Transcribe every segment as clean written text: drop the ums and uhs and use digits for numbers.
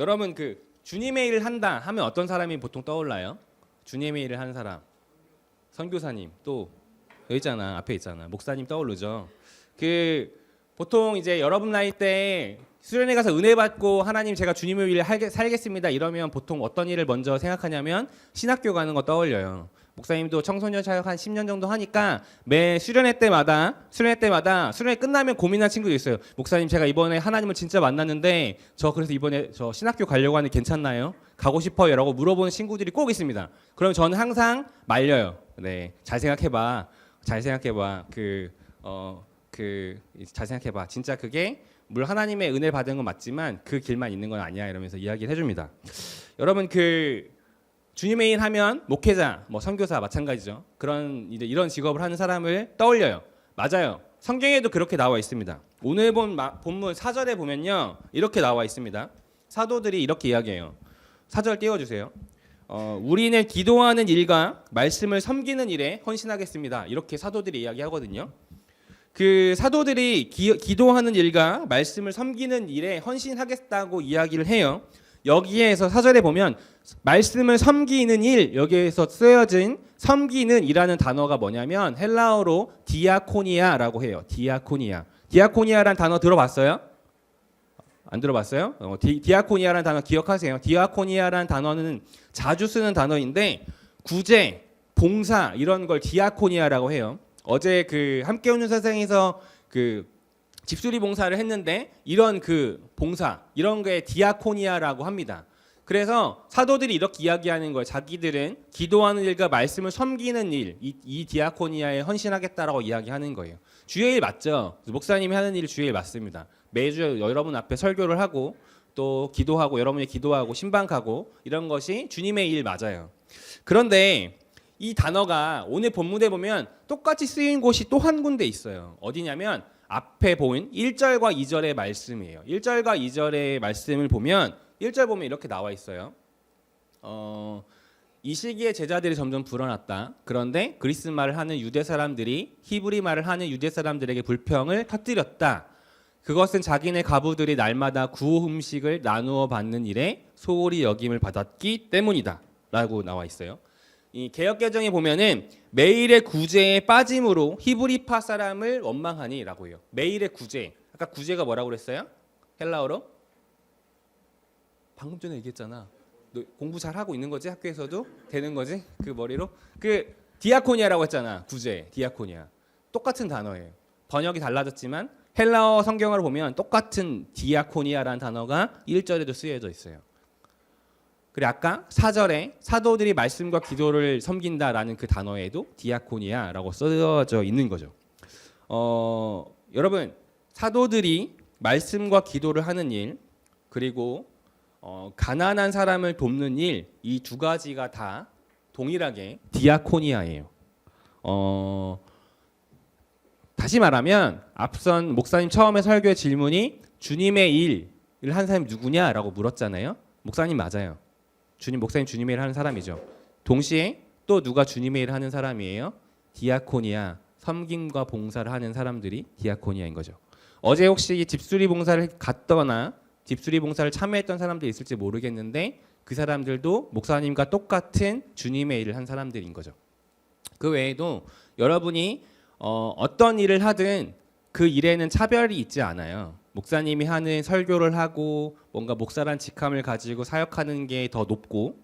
여러분 그 주님의 일을 한다 하면 어떤 사람이 보통 떠올라요? 주님의 일을 하는 사람. 선교사님 또 여기 있잖아. 앞에 있잖아. 목사님 떠오르죠. 그 보통 이제 여러분 나이 때 수련회 가서 은혜 받고 하나님 제가 주님의 일을 살겠습니다 이러면 보통 어떤 일을 먼저 생각하냐면 신학교 가는 거 떠올려요. 목사님도 청소년 사역 한 10년 정도 하니까 매 수련회 때마다 수련회 끝나면 고민한 친구도 있어요. 목사님 제가 이번에 하나님을 진짜 만났는데 저 그래서 이번에 저 신학교 가려고 하는데 괜찮나요? 가고 싶어요 라고 물어보는 친구들이 꼭 있습니다. 그럼 저는 항상 말려요. 네, 잘 생각해봐. 잘 생각해봐. 진짜 그게 물론 하나님의 은혜를 받은 건 맞지만 그 길만 있는 건 아니야 이러면서 이야기를 해줍니다. 여러분 그 주님의 일 하면 목회자, 뭐 선교사 마찬가지죠. 그런 이런 직업을 하는 사람을 떠올려요. 맞아요. 성경에도 그렇게 나와 있습니다. 오늘 본문 4절에 보면요 이렇게 나와 있습니다. 사도들이 이렇게 이야기해요. 4절 띄워주세요. 우리는 기도하는 일과 말씀을 섬기는 일에 헌신하겠습니다. 이렇게 사도들이 이야기하거든요. 그 사도들이 기도하는 일과 말씀을 섬기는 일에 헌신하겠다고 이야기를 해요. 여기에서 4절에 보면 말씀을 섬기는 일, 여기에서 쓰여진 섬기는 이라는 단어가 뭐냐면 헬라어로 디아코니아라고 해요. 디아코니아라는 단어 들어봤어요? 안 들어봤어요? 디아코니아라는 단어 기억하세요. 디아코니아라는 단어는 자주 쓰는 단어인데 구제, 봉사 이런 걸 디아코니아라고 해요. 어제 그 함께 오는 세상에서 그 집수리 봉사를 했는데 이런 그 봉사 이런 게 디아코니아라고 합니다. 그래서 사도들이 이렇게 이야기하는 거예요. 자기들은 기도하는 일과 말씀을 섬기는 일, 이 디아코니아에 헌신하겠다라고 이야기하는 거예요. 주의 일 맞죠? 목사님이 하는 일 주의 일 맞습니다. 매주 여러분 앞에 설교를 하고 또 기도하고 여러분이 기도하고 신방 가고 이런 것이 주님의 일 맞아요. 그런데 이 단어가 오늘 본문에 보면 똑같이 쓰인 곳이 또 한 군데 있어요. 어디냐면 앞에 보인 1절과 2절의 말씀이에요. 1절과 2절의 말씀을 보면 1절 보면 이렇게 나와 있어요. 이 시기에 제자들이 점점 불어났다. 그런데 그리스 말을 하는 유대 사람들이 히브리 말을 하는 유대 사람들에게 불평을 터뜨렸다. 그것은 자기네 가부들이 날마다 구호 음식을 나누어 받는 일에 소홀히 여김을 받았기 때문이다. 라고 나와 있어요. 이 개역개정에 보면은 매일의 구제에 빠짐으로 히브리파 사람을 원망하니라고 해요. 매일의 구제. 아까 구제가 뭐라고 그랬어요? 헬라어로? 방금 전에 얘기했잖아. 너 공부 잘 하고 있는 거지? 학교에서도 되는 거지? 그 머리로? 그 디아코니아라고 했잖아. 구제, 디아코니아. 똑같은 단어예요. 번역이 달라졌지만 헬라어 성경을 보면 똑같은 디아코니아라는 단어가 1절에도 쓰여져 있어요. 그리고 아까 4절에 사도들이 말씀과 기도를 섬긴다라는 그 단어에도 디아코니아라고 쓰여져 있는 거죠. 여러분 사도들이 말씀과 기도를 하는 일 그리고 가난한 사람을 돕는 일 이 두 가지가 다 동일하게 디아코니아예요. 다시 말하면 앞선 목사님 처음에 설교의 질문이 주님의 일을 한 사람이 누구냐라고 물었잖아요. 목사님 맞아요. 목사님 주님의 일을 하는 사람이죠. 동시에 또 누가 주님의 일을 하는 사람이에요? 디아코니아, 섬김과 봉사를 하는 사람들이 디아코니아인 거죠. 어제 혹시 집수리 봉사를 갔거나 집수리 봉사를 참여했던 사람들이 있을지 모르겠는데 그 사람들도 목사님과 똑같은 주님의 일을 한 사람들인 거죠. 그 외에도 여러분이 어떤 일을 하든 그 일에는 차별이 있지 않아요. 목사님이 하는 설교를 하고 뭔가 목사란 직함을 가지고 사역하는 게 더 높고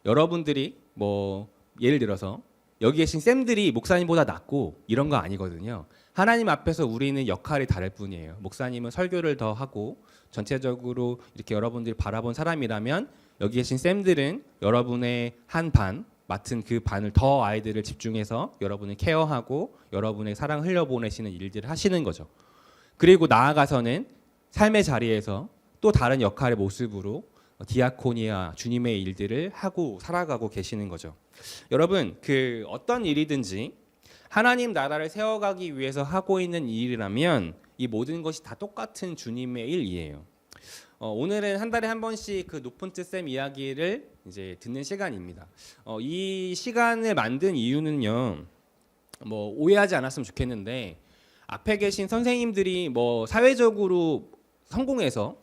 여러분들이 뭐 예를 들어서 여기 계신 쌤들이 목사님보다 낫고 이런 거 아니거든요. 하나님 앞에서 우리는 역할이 다를 뿐이에요. 목사님은 설교를 더 하고 전체적으로 이렇게 여러분들이 바라본 사람이라면 여기 계신 쌤들은 여러분의 한 반 맡은 그 반을 더 아이들을 집중해서 여러분을 케어하고 여러분의 사랑 흘려보내시는 일들을 하시는 거죠. 그리고 나아가서는 삶의 자리에서 또 다른 역할의 모습으로 디아코니아 주님의 일들을 하고 살아가고 계시는 거죠. 여러분 그 어떤 일이든지 하나님 나라를 세워가기 위해서 하고 있는 일이라면 이 모든 것이 다 똑같은 주님의 일이에요. 오늘은 한 달에 한 번씩 그 높은 뜻 쌤 이야기를 이제 듣는 시간입니다. 이 시간을 만든 이유는요. 뭐 오해하지 않았으면 좋겠는데 앞에 계신 선생님들이 뭐 사회적으로 성공해서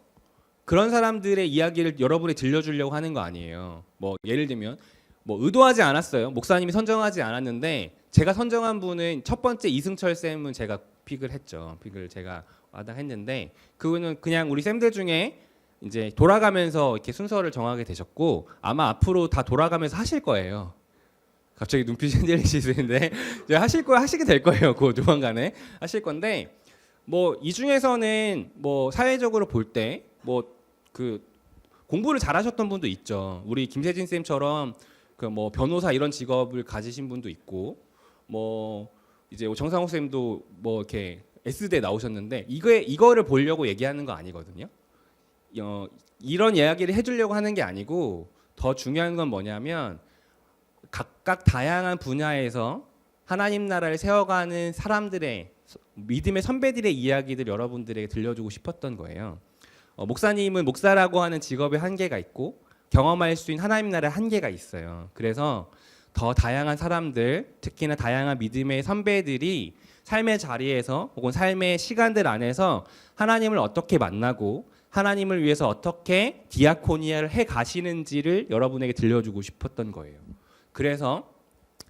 그런 사람들의 이야기를 여러분이 들려주려고 하는 거 아니에요. 뭐 예를 들면 뭐 의도하지 않았어요. 목사님이 선정하지 않았는데 제가 선정한 분은 첫 번째 이승철 쌤은 제가 픽을 했죠. 픽을 제가 마땅했는데 그분은 그냥 우리 쌤들 중에 이제 돌아가면서 이렇게 순서를 정하게 되셨고 아마 앞으로 다 돌아가면서 하실 거예요. 갑자기 눈빛이 흔들리시는데 하시게 될 거예요. 그 조만간에 하실 건데 뭐 이 중에서는 뭐 사회적으로 볼 때 뭐 그 공부를 잘하셨던 분도 있죠. 우리 김세진 쌤처럼 그 뭐 변호사 이런 직업을 가지신 분도 있고 뭐 이제 정상욱 쌤도 뭐 이렇게 S대 나오셨는데 이거를 보려고 얘기하는 거 아니거든요. 이런 이야기를 해주려고 하는 게 아니고 더 중요한 건 뭐냐면 각각 다양한 분야에서 하나님 나라를 세워가는 사람들의 믿음의 선배들의 이야기들 여러분들에게 들려주고 싶었던 거예요. 목사님은 목사라고 하는 직업의 한계가 있고 경험할 수 있는 하나님 나라의 한계가 있어요. 그래서 더 다양한 사람들, 특히나 다양한 믿음의 선배들이 삶의 자리에서 혹은 삶의 시간들 안에서 하나님을 어떻게 만나고 하나님을 위해서 어떻게 디아코니아를 해 가시는지를 여러분에게 들려주고 싶었던 거예요. 그래서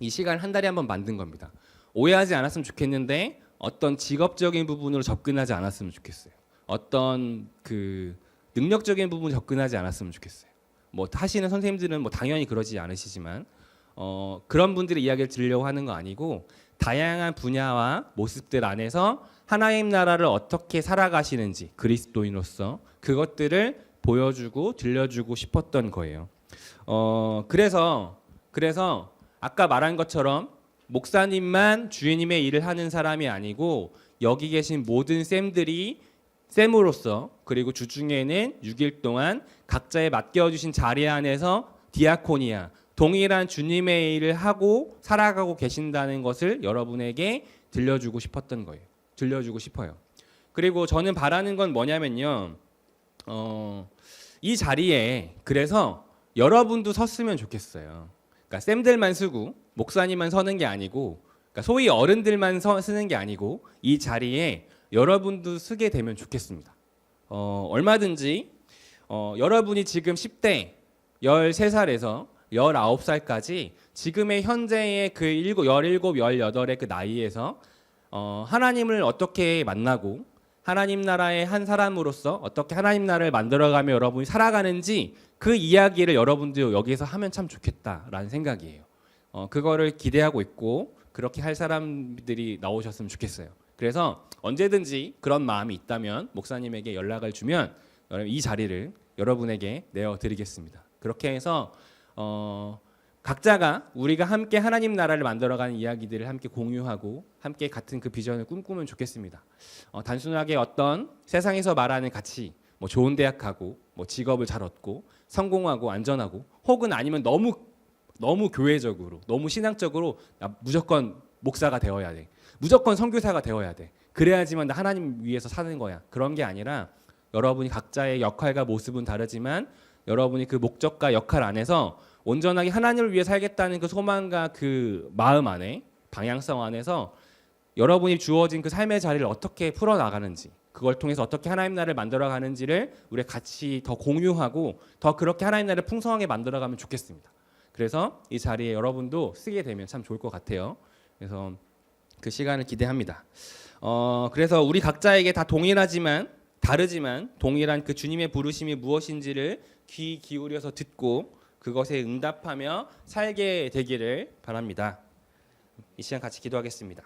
이 시간을 한 달에 한 번 만든 겁니다. 오해하지 않았으면 좋겠는데 어떤 직업적인 부분으로 접근하지 않았으면 좋겠어요. 어떤 그 능력적인 부분 접근하지 않았으면 좋겠어요. 뭐 하시는 선생님들은 뭐 당연히 그러지 않으시지만 그런 분들의 이야기를 들으려고 하는 거 아니고 다양한 분야와 모습들 안에서 하나님 나라를 어떻게 살아가시는지 그리스도인으로서 그것들을 보여주고 들려주고 싶었던 거예요. 그래서 아까 말한 것처럼 목사님만 주님의 일을 하는 사람이 아니고 여기 계신 모든 쌤들이 쌤으로서 그리고 주중에는 6일 동안 각자의 맡겨주신 자리 안에서 디아코니아 동일한 주님의 일을 하고 살아가고 계신다는 것을 여러분에게 들려주고 싶었던 거예요. 들려주고 싶어요. 그리고 저는 바라는 건 뭐냐면요. 이 자리에 그래서 여러분도 섰으면 좋겠어요. 그러니까 쌤들만 쓰고 목사님만 서는 게 아니고 그러니까 소위 어른들만 쓰는 게 아니고 이 자리에 여러분도 쓰게 되면 좋겠습니다. 얼마든지 여러분이 지금 10대 13살에서 19살까지 지금의 현재의 그 17, 18의 그 나이에서 하나님을 어떻게 만나고 하나님 나라의 한 사람으로서 어떻게 하나님 나라를 만들어가며 여러분이 살아가는지 그 이야기를 여러분도 여기서 하면 참 좋겠다라는 생각이에요. 그거를 기대하고 있고 그렇게 할 사람들이 나오셨으면 좋겠어요. 그래서 언제든지 그런 마음이 있다면 목사님에게 연락을 주면 이 자리를 여러분에게 내어드리겠습니다. 그렇게 해서 각자가 우리가 함께 하나님 나라를 만들어가는 이야기들을 함께 공유하고 함께 같은 그 비전을 꿈꾸면 좋겠습니다. 단순하게 어떤 세상에서 말하는 가치, 뭐 좋은 대학 가고, 뭐 직업을 잘 얻고, 성공하고 안전하고, 혹은 아니면 너무 교회적으로, 너무 신앙적으로 나 무조건 목사가 되어야 돼, 무조건 선교사가 되어야 돼. 그래야지만 나 하나님 위해서 사는 거야. 그런 게 아니라 여러분이 각자의 역할과 모습은 다르지만 여러분이 그 목적과 역할 안에서 온전하게 하나님을 위해 살겠다는 그 소망과 그 마음 안에 방향성 안에서 여러분이 주어진 그 삶의 자리를 어떻게 풀어나가는지 그걸 통해서 어떻게 하나님 나라를 만들어가는지를 우리 같이 더 공유하고 더 그렇게 하나님 나라를 풍성하게 만들어가면 좋겠습니다. 그래서 이 자리에 여러분도 쓰게 되면 참 좋을 것 같아요. 그래서 그 시간을 기대합니다. 그래서 우리 각자에게 다 동일하지만 다르지만 동일한 그 주님의 부르심이 무엇인지를 귀 기울여서 듣고 그것에 응답하며 살게 되기를 바랍니다. 이 시간 같이 기도하겠습니다.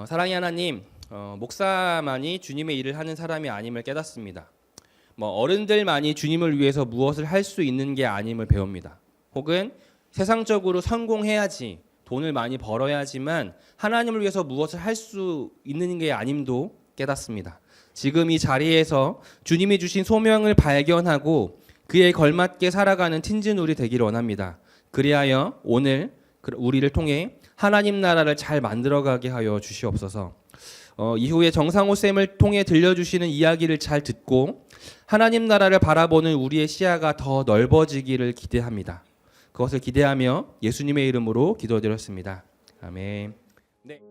사랑의 하나님, 목사만이 주님의 일을 하는 사람이 아님을 깨닫습니다. 어른들만이 주님을 위해서 무엇을 할 수 있는 게 아님을 배웁니다. 혹은 세상적으로 성공해야지 돈을 많이 벌어야지만 하나님을 위해서 무엇을 할 수 있는 게 아님도 깨닫습니다. 지금 이 자리에서 주님이 주신 소명을 발견하고 그에 걸맞게 살아가는 틴진우리 되기를 원합니다. 그리하여 오늘 우리를 통해 하나님 나라를 잘 만들어가게 하여 주시옵소서. 이후에 정상호 쌤을 통해 들려주시는 이야기를 잘 듣고 하나님 나라를 바라보는 우리의 시야가 더 넓어지기를 기대합니다. 그것을 기대하며 예수님의 이름으로 기도드렸습니다. 아멘. 네.